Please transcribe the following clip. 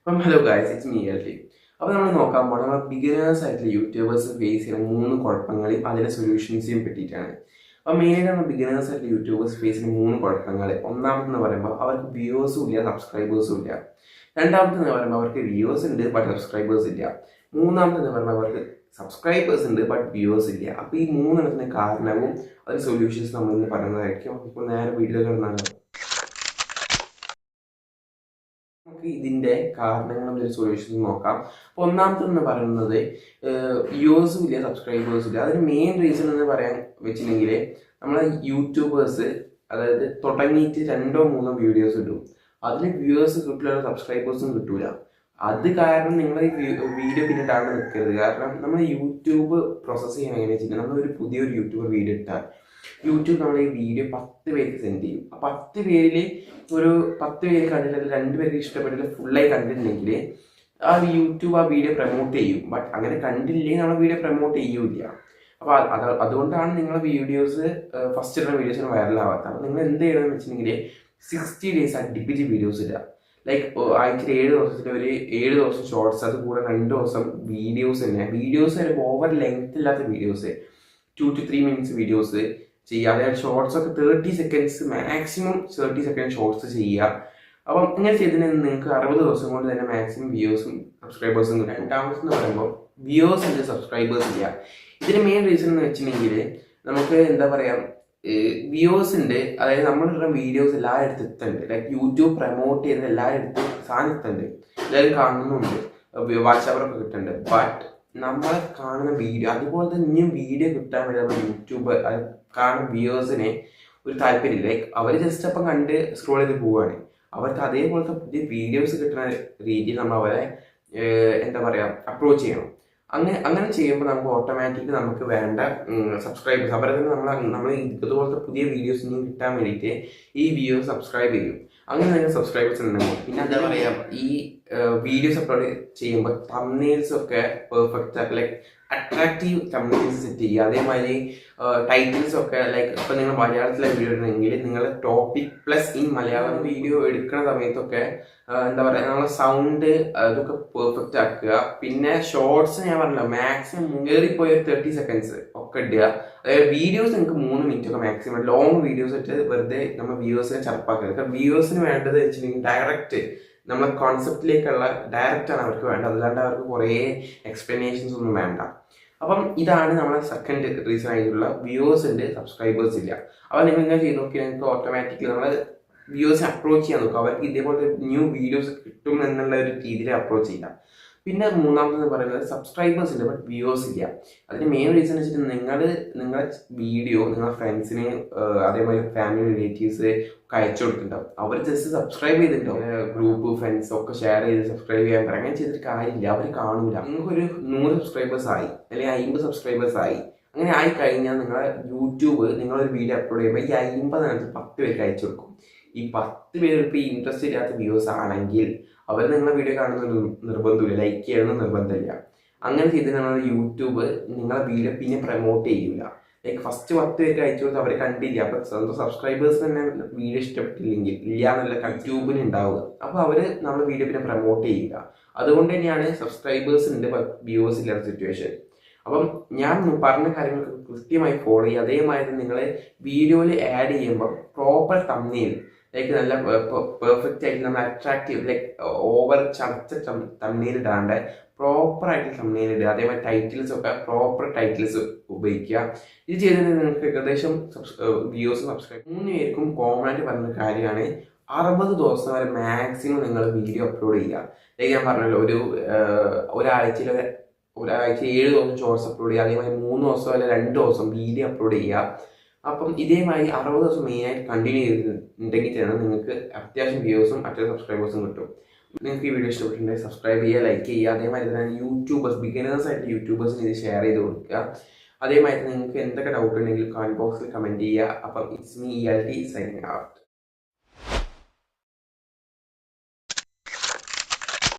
Hello guys, it's me LT. അപ്പോൾ നമ്മൾ നോക്കാൻ പോകുന്നത് നമ്മൾ ബിഗിനേഴ്സ് ആയിട്ടുള്ള യൂട്യൂബേഴ്സ് ഫേസ് ചെയ്യുന്ന 3 കുഴപ്പങ്ങളെയും അതിൻ്റെ സൊല്യൂഷൻസിനെയും പറ്റിയിട്ടാണ്. അപ്പോൾ മെയിനായിട്ട് നമ്മൾ ബിഗിനേഴ്സ് ആയിട്ടുള്ള യൂട്യൂബേഴ്സ് ഫേസ് ചെയ്യുന്ന 3 കുഴപ്പങ്ങൾ. ഒന്നാമതെന്ന് പറയുമ്പോൾ അവർക്ക് വ്യൂവേഴ്സും ഇല്ല, സബ്സ്ക്രൈബേഴ്സും ഇല്ല. രണ്ടാമതെന്ന് പറയുമ്പോൾ അവർക്ക് വ്യൂവേഴ്സ് ഉണ്ട് ബട്ട് സബ്സ്ക്രൈബേഴ്സ് ഇല്ല. മൂന്നാമതെന്ന് പറയുമ്പോൾ അവർക്ക് സബ്സ്ക്രൈബേഴ്സ് ഉണ്ട് ബട്ട് വ്യൂവേഴ്സ് ഇല്ല. അപ്പോൾ ഈ മൂന്നെണ്ണത്തിന് കാരണവും അതിന് സൊല്യൂഷൻസ് നമ്മൾ ഇന്ന് പറയുന്നതായിരിക്കും. ഇപ്പോൾ നേരെ വീഡിയോ കിടന്നാണ് നമുക്ക് ഇതിൻ്റെ കാരണങ്ങളും ഒരു സൊല്യൂഷൻസ് നോക്കാം. അപ്പോൾ ഒന്നാമത്തെന്ന് പറയുന്നത് വ്യൂവേഴ്സും ഇല്ല, സബ്സ്ക്രൈബേഴ്സും ഇല്ല. അതിന് മെയിൻ റീസൺ എന്ന് പറയാൻ വെച്ചിട്ടുണ്ടെങ്കിൽ നമ്മളെ യൂട്യൂബേഴ്സ് അതായത് തുടങ്ങിയിട്ട് 2-3 വീഡിയോസ് ഇടും, അതിൽ വ്യൂവേഴ്സ് കിട്ടില്ല, സബ്സ്ക്രൈബേഴ്സും കിട്ടൂല. അത് കാരണം നിങ്ങൾ ഈ വീഡിയോ പിന്നിട്ടാണ് നിൽക്കരുത്. കാരണം നമ്മൾ യൂട്യൂബ് പ്രോസസ്സ് ചെയ്യാൻ എങ്ങനെയാണെന്ന് വെച്ചിട്ടുണ്ടെങ്കിൽ നമ്മളൊരു പുതിയൊരു യൂട്യൂബർ വീഡിയോ ഇട്ടാൽ യൂട്യൂബ് നമ്മൾ ഈ വീഡിയോ 10 പേർക്ക് സെൻഡ് ചെയ്യും. ആ 10 പേരിൽ ഒരു 10 പേര് കണ്ടിട്ട് 2 പേർക്ക് ഇഷ്ടപ്പെട്ടിട്ട് ഫുള്ളായി കണ്ടിട്ടുണ്ടെങ്കിൽ ആ യൂട്യൂബ് ആ വീഡിയോ പ്രൊമോട്ട് ചെയ്യും. ബട്ട് അങ്ങനെ കണ്ടില്ലെങ്കിൽ നമ്മൾ വീഡിയോ പ്രൊമോട്ട് ചെയ്യൂല. അപ്പോൾ അതുകൊണ്ടാണ് നിങ്ങളെ വീഡിയോസ് ഫസ്റ്റ് ഇടുന്ന വീഡിയോസിന് വൈറലാവാത്തത്. അപ്പോൾ നിങ്ങൾ എന്ത് ചെയ്യണമെന്ന് വെച്ചിട്ടുണ്ടെങ്കിൽ 60 ഡേയ്സ് അടുപ്പിച്ച് വീഡിയോസ് ഇടുക. ലൈക്ക് ആഴ്ചയിൽ 7 ദിവസത്തിൽ ഒരു 7 ദിവസം ഷോർട്സ്, അത് കൂടെ 2 ദിവസം വീഡിയോസ് തന്നെ. വീഡിയോസ് വരുമ്പോൾ ഓവർ ലെങ്ത് ഇല്ലാത്ത വീഡിയോസ്, 2 to 3 minutes വീഡിയോസ് ചെയ്യുക. അതായത് ഷോർട്സ് ഒക്കെ 30 സെക്കൻഡ്സ്, മാക്സിമം 30 സെക്കൻഡ് ഷോർട്സ് ചെയ്യുക. അപ്പം ഇങ്ങനെ ചെയ്തതിന് നിങ്ങൾക്ക് 60 ദിവസം കൊണ്ട് തന്നെ മാക്സിമം വ്യൂവേഴ്സും സബ്സ്ക്രൈബേഴ്സും കിട്ടും. രണ്ടാമതെന്ന് പറയുമ്പോൾ വ്യൂവേഴ്സ് ഉണ്ട്, സബ്സ്ക്രൈബേഴ്സ് ഇല്ല. ഇതിന് മെയിൻ റീസൺ എന്ന് വെച്ചിട്ടുണ്ടെങ്കിൽ നമുക്ക് എന്താ പറയുക, വ്യൂവേഴ്സ് ഉണ്ട്, അതായത് നമ്മളിടുന്ന വീഡിയോസ് എല്ലായിടത്തും എത്തുന്നുണ്ട്. ലൈക്ക് യൂട്യൂബ് പ്രൊമോട്ട് ചെയ്യുന്ന എല്ലായിടത്തും സാധനം എത്തുന്നുണ്ട്, എല്ലാവരും കാണുന്നുണ്ട്, വാച്ച് അവറൊക്കെ കിട്ടുന്നുണ്ട്. ബട്ട് നമ്മളെ കാണുന്ന വീഡിയോ അതുപോലെ തന്നെ ഇനിയും വീഡിയോ കിട്ടാൻ വേണ്ടി നമ്മൾ യൂട്യൂബ് കാണുന്ന വ്യൂവേഴ്സിന് ഒരു താല്പര്യമില്ല. ലൈക്ക് അവർ ജസ്റ്റ് അപ്പം കണ്ട് സ്ക്രോൾ ചെയ്ത് പോവുകയാണ്. അവർക്ക് അതേപോലത്തെ പുതിയ വീഡിയോസ് കിട്ടുന്ന രീതിയിൽ നമ്മൾ അവരെ എന്താ പറയുക അപ്രോച്ച് ചെയ്യണം. അങ്ങനെ ചെയ്യുമ്പോൾ നമുക്ക് ഓട്ടോമാറ്റിക്കലി നമുക്ക് വേണ്ട സബ്സ്ക്രൈബേഴ്സ് അവരെ തന്നെ നമ്മൾ ഇതുപോലത്തെ പുതിയ വീഡിയോസ് ഇനിയും കിട്ടാൻ വേണ്ടിയിട്ട് ഈ വ്യൂവേഴ്സ് സബ്സ്ക്രൈബ് ചെയ്യും. അങ്ങനെ തന്നെ സബ്സ്ക്രൈബേഴ്സ് ഉണ്ടെങ്കിൽ പിന്നെ എന്താ പറയുക, ഈ വീഡിയോസ് അപ്ലോഡ് ചെയ്യുമ്പോൾ തംബ്നെയിൽസ് ഒക്കെ perfect like attractive thumbnails set ചെയ്യുക. അതേമാതിരി ടൈറ്റിൽസ് ഒക്കെ ലൈക്ക് ഇപ്പോൾ നിങ്ങൾ മലയാളത്തിലെ വീഡിയോ ഇടണമെങ്കിൽ നിങ്ങൾ topic plus in Malayalam video എടുക്കുന്ന സമയത്തൊക്കെ എന്താ പറയുക, നമ്മളെ സൗണ്ട് അതൊക്കെ പെർഫെക്റ്റ് ആക്കുക. പിന്നെ ഷോർട്സ് ഞാൻ പറഞ്ഞല്ലോ മാക്സിമം മുന്നേറിപ്പോയ 30 സെക്കൻഡ്സ് ഒക്കെ ഇടുക. അതായത് വീഡിയോസ് നിങ്ങൾക്ക് 3 മിനിറ്റ് ഒക്കെ മാക്സിമം, ലോങ് വീഡിയോസ് ഇട്ട് വെറുതെ നമ്മൾ വ്യൂവേഴ്സിനെ ചർപ്പാക്കരുത്. കാരണം വ്യൂവേഴ്സിന് വേണ്ടത് വെച്ചിട്ടുണ്ടെങ്കിൽ ഡയറക്റ്റ് നമ്മളെ കോൺസെപ്റ്റിലേക്കുള്ള ഡയറക്റ്റാണ് അവർക്ക് വേണ്ടത്, അല്ലാണ്ട് അവർക്ക് കുറേ എക്സ്പ്ലനേഷൻസ് ഒന്നും വേണ്ട. അപ്പം ഇതാണ് നമ്മളെ സെക്കൻഡ് റീസൺ ആയിട്ടുള്ള വ്യൂവേഴ്സ് ഉണ്ട്, സബ്സ്ക്രൈബേഴ്സ് ഇല്ല. അപ്പോൾ നിങ്ങൾ ഇങ്ങനെ ചെയ്ത് നോക്കി നിങ്ങൾക്ക് ഓട്ടോമാറ്റിക്കലി നമ്മളെ വ്യൂവേഴ്സ് അപ്രോച്ച് ചെയ്യാൻ നോക്കുക. അവർക്ക് ഇതേപോലത്തെ ന്യൂ വീഡിയോസ് കിട്ടും എന്നുള്ള ഒരു രീതിയിൽ അപ്രോച്ച് ചെയ്യാം. പിന്നെ മൂന്നാമതെന്ന് പറയുന്നത് സബ്സ്ക്രൈബേഴ്സ് ഉണ്ട് ബട്ട് വ്യൂവേഴ്സ് ഇല്ല. അതിന് മെയിൻ റീസൺ വെച്ചിട്ട് നിങ്ങളുടെ വീഡിയോ നിങ്ങളുടെ ഫ്രണ്ട്സിന് അതേമാതിരി ഫാമിലി റിലേറ്റീവ്സ് ഒക്കെ അയച്ചു കൊടുക്കുന്നുണ്ടാവും. അവർ ജസ്റ്റ് സബ്സ്ക്രൈബ് ചെയ്തിട്ടുണ്ടാവും, ഗ്രൂപ്പ് ഫ്രണ്ട്സ് ഒക്കെ ഷെയർ ചെയ്ത് സബ്സ്ക്രൈബ് ചെയ്യാൻ പറയും. അങ്ങനെ ചെയ്തിട്ട് കാര്യമില്ല, അവർ കാണൂല. നിങ്ങൾക്കൊരു 100 സബ്സ്ക്രൈബേഴ്സ് ആയി അല്ലെങ്കിൽ 50 സബ്സ്ക്രൈബേഴ്സ് ആയി, അങ്ങനെ ആയി കഴിഞ്ഞാൽ നിങ്ങളെ യൂട്യൂബ് നിങ്ങളൊരു വീഡിയോ അപ്ലോഡ് ചെയ്യുമ്പോൾ ഈ 50 10 പേർക്ക് അയച്ചു കൊടുക്കും. ഈ 10 പേര് ഇപ്പോൾ ഈ ഇൻട്രസ്റ്റ് ഇല്ലാത്ത വ്യൂവേഴ്സ് ആണെങ്കിൽ അവർ നിങ്ങളെ വീഡിയോ കാണുന്ന നിർബന്ധമില്ല, ലൈക്ക് ചെയ്യണമെന്ന് നിർബന്ധമില്ല. അങ്ങനെ ചെയ്ത് നിങ്ങളുടെ യൂട്യൂബ് നിങ്ങളെ വീഡിയോ പിന്നെ പ്രൊമോട്ട് ചെയ്യില്ല. ലൈക്ക് ഫസ്റ്റ് 10 പേർക്ക് അയച്ചു കൊടുത്ത് അവർ കണ്ടില്ല, അപ്പം സ്വന്തം സബ്സ്ക്രൈബേഴ്സ് തന്നെ വീഡിയോ ഇഷ്ടപ്പെട്ടില്ലെങ്കിൽ ഇല്ല എന്നുള്ള യൂട്യൂബിന് ഉണ്ടാവുക. അപ്പോൾ അവർ നമ്മുടെ വീഡിയോ പിന്നെ പ്രൊമോട്ട് ചെയ്യില്ല. അതുകൊണ്ട് തന്നെയാണ് സബ്സ്ക്രൈബേഴ്സ് ഉണ്ട് വ്യൂവേഴ്സ് ഇല്ലാത്ത സിറ്റുവേഷൻ. അപ്പം ഞാൻ പറഞ്ഞ കാര്യങ്ങൾക്ക് കൃത്യമായി ഫോളോ ചെയ്യുക. അതേമാതിരി നിങ്ങൾ വീഡിയോയിൽ ആഡ് ചെയ്യുമ്പോൾ പ്രോപ്പർ തംബ്നെയിൽ ലൈക്ക് നല്ല പെർഫെക്റ്റ് ആയിട്ട് നമ്മൾ അട്രാക്റ്റീവ് ലൈക്ക് ഓവർ ചടച്ച തംബ്നെയിൽ ഇടാണ്ട് പ്രോപ്പറായിട്ട് തംബ്നെയിൽ ഇടുക. അതേമാതിരി ടൈറ്റിൽസ് ഒക്കെ പ്രോപ്പർ ടൈറ്റിൽസ് ഉപയോഗിക്കുക. ഇത് ചെയ്തതിന് നിങ്ങൾക്ക് ഏകദേശം വ്യൂവേഴ്സ് സബ്സ്ക്രൈബ് 3 പേർക്കും കോമൺ ആയിട്ട് പറഞ്ഞ കാര്യമാണ് 60 ദിവസം വരെ മാക്സിമം നിങ്ങൾ വീഡിയോ അപ്ലോഡ് ചെയ്യുക. ലൈക്ക് ഞാൻ പറഞ്ഞല്ലോ ഒരാഴ്ചയിൽ 7 ദിവസം ഷോർട്സ് അപ്ലോഡ് ചെയ്യുക. അതേമാതിരി 3 ദിവസം അല്ലെങ്കിൽ 2 ദിവസം വീഡിയോ അപ്ലോഡ് ചെയ്യുക. അപ്പം ഇതേമാതിരി 60 ദിവസം മെയിനായിട്ട് കണ്ടിന്യൂ ചെയ്തിട്ടുണ്ടെങ്കിൽ തന്നെ നിങ്ങൾക്ക് അത്യാവശ്യം വ്യൂവേഴ്സും അത്യാവശ്യം സബ്സ്ക്രൈബേഴ്സും കിട്ടും. നിങ്ങൾക്ക് ഈ വീഡിയോ ഇഷ്ടപ്പെട്ടിട്ടുണ്ടെങ്കിൽ സബ്സ്ക്രൈബ് ചെയ്യുക, ലൈക്ക് ചെയ്യുക. അതേമാതിരി തന്നെ യൂട്യൂബേഴ്സ് ബിഗിനേഴ്സ് ആയിട്ട് യൂട്യൂബേഴ്സിന് ഇത് ഷെയർ ചെയ്ത് കൊടുക്കുക. അതേമാതിരി നിങ്ങൾക്ക് എന്തൊക്കെ ഡൗട്ട് ഉണ്ടെങ്കിലും കമൻറ്റ് ബോക്സിൽ കമൻറ്റ് ചെയ്യുക. അപ്പം it's me ELT signing out.